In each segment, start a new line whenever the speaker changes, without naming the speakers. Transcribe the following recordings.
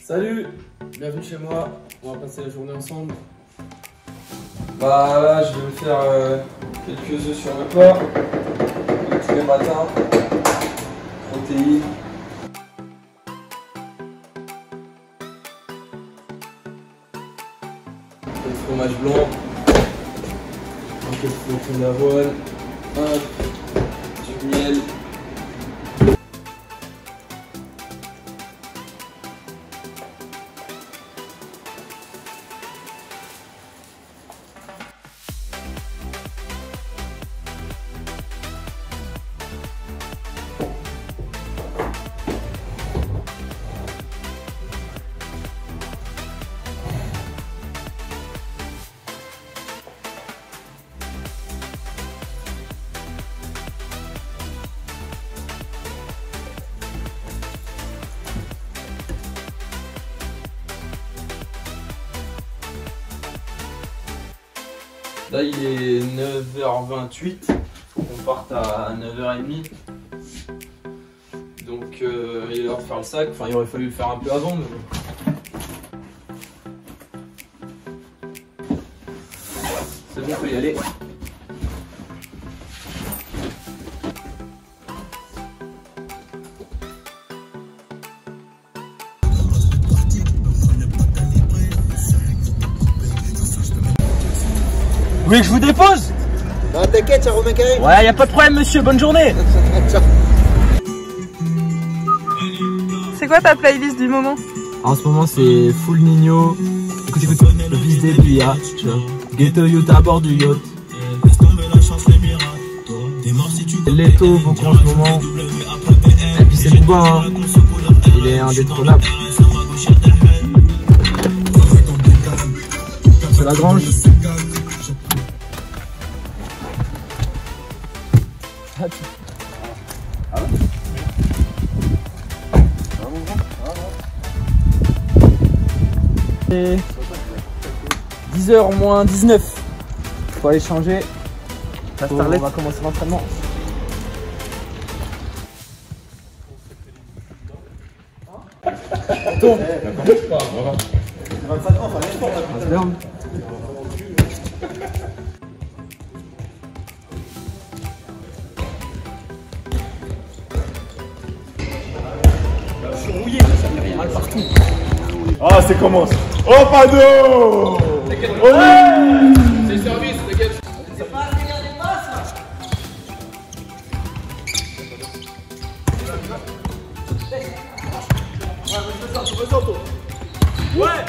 Salut, bienvenue chez moi, on va passer la journée ensemble. Bah là je vais me faire quelques œufs sur le plat, tous les matins, protéines. Le fromage blanc, un peu de flocons d'avoine, du miel. Là il est 9h28, faut qu'on parte à 9h30. Donc il est l'heure de faire le sac, enfin il aurait fallu le faire un peu avant mais c'est bon, on peut y aller.
Vous voulez que je vous dépose?
Non, t'inquiète, c'est Romain qui arrive.
Ouais, y a pas de problème, monsieur, bonne journée.
C'est quoi ta playlist du moment?
En ce moment, c'est Full Nino. Écoute, le fils des Bia, Ghetto Youth à bord du yacht. Leto, beaucoup en ce moment. Et puis c'est Bouba, hein. Il est indétrônable. C'est la Grange. Et 10h moins 19. Faut aller changer. On va commencer l'entraînement. Attends.
25 ans, enfin, sport là.
Je suis rouillé, ça fait rien mal partout.
Ah, c'est comment ça? Oh, Pado! Oh oui!
C'est le service, t'inquiète.
C'est pas le délire des passes là.
Ouais!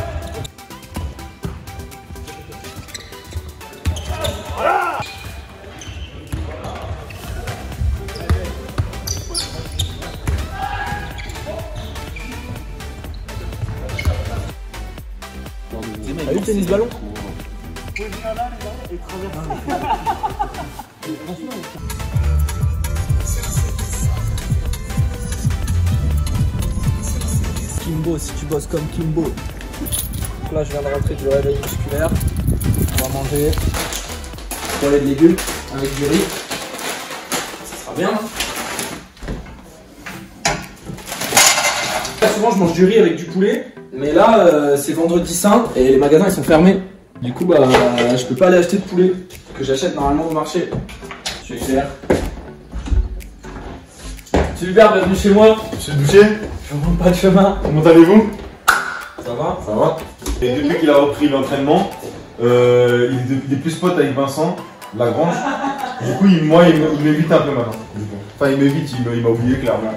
T'as vu le tennis ballon? Kimbo, si tu bosses comme Kimbo. Donc là, je viens de rentrer du réveil musculaire. On va manger poulet de légumes avec du riz. Ça sera bien. Souvent, je mange du riz avec du poulet. Mais là, c'est vendredi saint et les magasins ils sont fermés. Du coup, bah, je peux pas aller acheter de poulet que j'achète normalement au marché. Je suis cher. Super, bienvenue chez moi.
Monsieur le boucher,
Je prends pas de chemin.
comment allez-vous?
Ça va?
Ça va. Et depuis qu'il a repris l'entraînement, il est plus pote avec Vincent, Lagrange. Du coup, il m'évite un peu maintenant. Enfin, il m'évite, il m'a oublié clairement.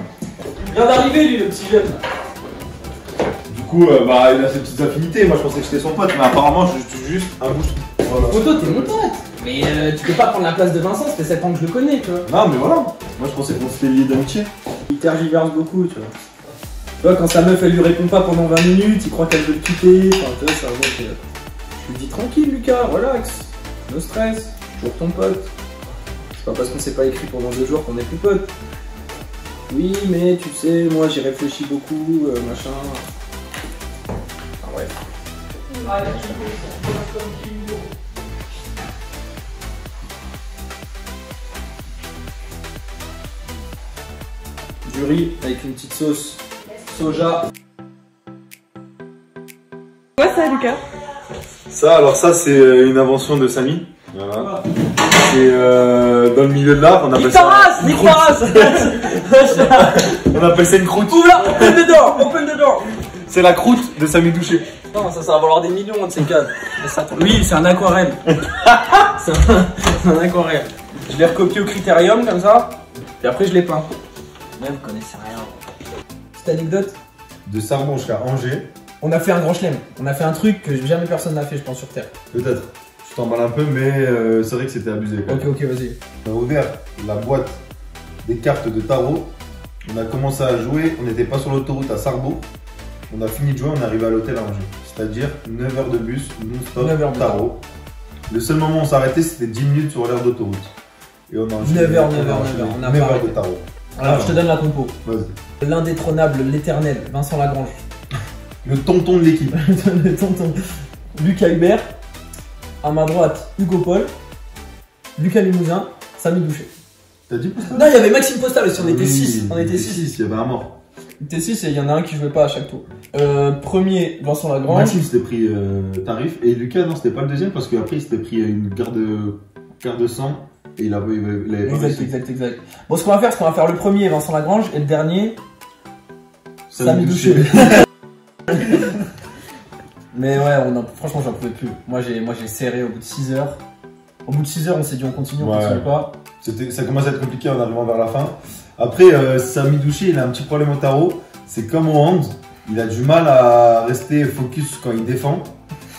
Il vient d'arriver lui, le petit jeune.
Du coup, bah, il a ses petites affinités. Moi, je pensais que j'étais son pote, mais apparemment, je suis juste un bouche. Voilà.
Poto, t'es mon pote. Mais tu peux pas prendre la place de Vincent, ça fait 7 ans que je le connais, tu vois.
Non, mais voilà. Moi, je pensais qu'on s'était liés d'amitié.
Il tergiverse beaucoup, tu vois. Tu vois, quand sa meuf elle lui répond pas pendant 20 minutes, il croit qu'elle veut le quitter. Enfin, tu vois, ça va. Je lui dis tranquille, Lucas, relax, no stress, toujours ton pote. C'est pas parce qu'on s'est pas écrit pendant 2 jours qu'on est plus potes. Oui, mais tu sais, moi j'ai réfléchi beaucoup, machin. Enfin, ouais. Du riz avec une petite sauce soja.
Quoi ça, Lucas?
Ça, alors ça, c'est une invention de Samy. Voilà. C'est dans le milieu de l'art, on appelle ça. On appelle ça une croûte.
Oula, open the door.
C'est la croûte de Samy Douché.
Non, ça va valoir des millions de ces cadres. Oui, c'est un aquarelle. c'est un aquarelle. Je l'ai recopié au Critérium comme ça, et après je l'ai peint. Mais vous connaissez rien. Petite anecdote.
De Sarbon jusqu'à Angers.
On a fait un grand chelem. On a fait un truc que jamais personne n'a fait, je pense, sur Terre.
Peut-être. Je t'emballe un peu, mais c'est vrai que c'était abusé.
Ok, vas-y.
On a ouvert la boîte des cartes de tarot. On a commencé à jouer. On n'était pas sur l'autoroute à Sarbo. On a fini de jouer, on est arrivé à l'hôtel à Angers. C'est-à-dire 9 heures de bus, non-stop, tarot. Le seul moment où on s'arrêtait, c'était 10 minutes sur l'aire d'autoroute. Et on a enchaîné
9 heures. On a
9 heures de tarot.
Alors, je te donne la compo.
Vas-y.
L'indétrônable, l'éternel, Vincent Lagrange.
Le tonton de l'équipe.
Le tonton. Lucas Hubert. À ma droite, Hugo Paul. Lucas Limousin. Samy Douché.
T'as dit Postal?
Non, il y avait Maxime Postal aussi, on était 6. On était 6.
Il y avait un mort.
On était 6 et il y en a un qui jouait pas à chaque tour. Premier, Vincent Lagrange.
Maxime s'était pris tarif. Et Lucas, non, c'était pas le deuxième parce qu'après il s'était pris une quart de sang. Et il avait pas réussi.
Exact. Bon, ce qu'on va faire, c'est qu'on va faire le premier, Vincent Lagrange, et le dernier, Samy Douché. Mais ouais, franchement, j'en pouvais plus. Moi, j'ai serré au bout de 6 heures. Au bout de 6 heures, on s'est dit on continue pas.
Ça commence à être compliqué en arrivant vers la fin. Après, Samy Douché, il a un petit problème au tarot. C'est comme au hand, il a du mal à rester focus quand il défend.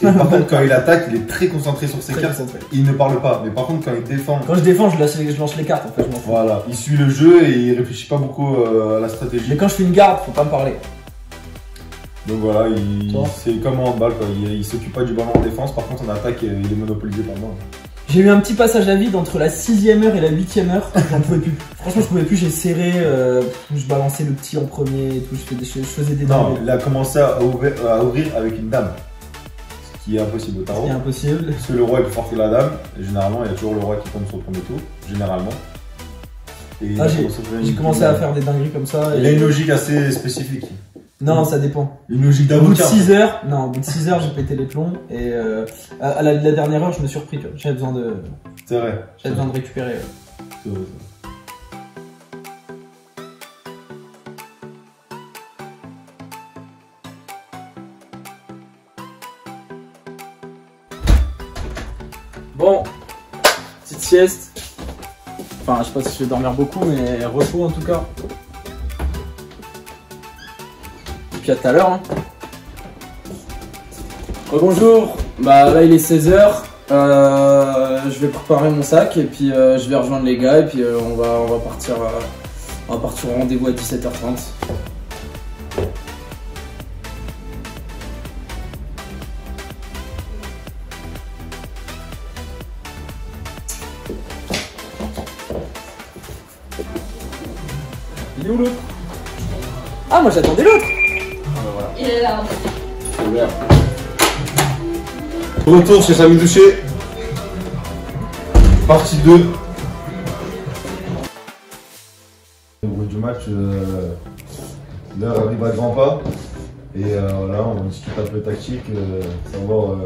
Et par contre, quand il attaque, il est très concentré sur ses cartes. Il ne parle pas. Mais par contre, quand il défend.
Quand je défends, je lance les cartes en fait.
Voilà, il suit le jeu et il réfléchit pas beaucoup à la stratégie.
Mais quand je fais une garde, faut pas me parler.
Donc voilà, c'est comme en handball, quoi. Il s'occupe pas du ballon en défense. Par contre, en attaque, il est monopolisé par moi.
J'ai eu un petit passage à vide entre la 6e heure et la 8e heure. J'en pouvais plus. Franchement, je pouvais plus. J'ai serré. Je balançais le petit en premier et tout. Je faisais des
Non, il a commencé à ouvrir avec une dame. Ce qui est impossible au tarot.
C'est impossible.
Parce que le roi est plus fort que la dame. Et généralement, il y a toujours le roi qui tombe sur le premier tour. Généralement. Et
j'ai commencé à faire des dingueries comme ça.
Il a une logique assez spécifique.
Non, ça dépend.
Une logique
d'avocat. Au bout de 6 heures, j'ai pété les plombs. Et à la dernière heure, je me suis repris. J'avais besoin de.
C'est vrai.
J'avais besoin de récupérer.
C'est vrai.
Bon, petite sieste. Enfin, je sais pas si je vais dormir beaucoup, mais repos en tout cas. Et puis à tout à l'heure. Hein. Bonjour, bah là il est 16h. Je vais préparer mon sac et puis je vais rejoindre les gars et puis on va partir au rendez-vous à 17h30. Il est où l'autre? Ah, moi j'attendais l'autre.
Ah bah voilà.
Il est là.
C'est ouvert. Retour chez Samy Douché. Partie 2. Au bout du match, l'heure arrive à grands pas. Et là, on discute un peu tactique, savoir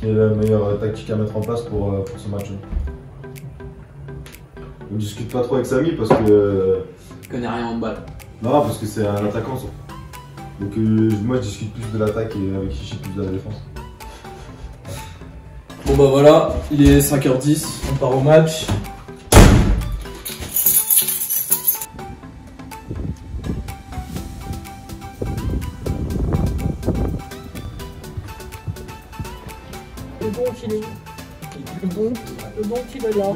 quelle est la meilleure tactique à mettre en place pour ce match. On ne discute pas trop avec Samy parce que.
Je connais rien en balle.
Non, parce que c'est un attaquant. Ça. Donc moi je discute plus de l'attaque et avec Chichi plus de la défense.
Bon bah voilà, il est 5h10, on part au match.
Le bon qu'il est. Le bon qu'il est là.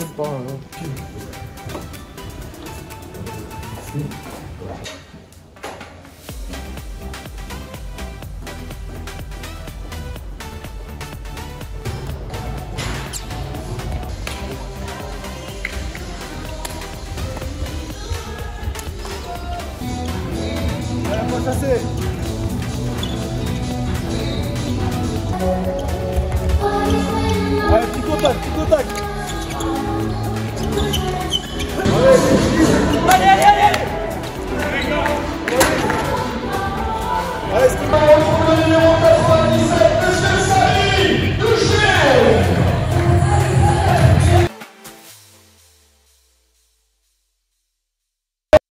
Allez, petit contact.
Allez, allez, allez.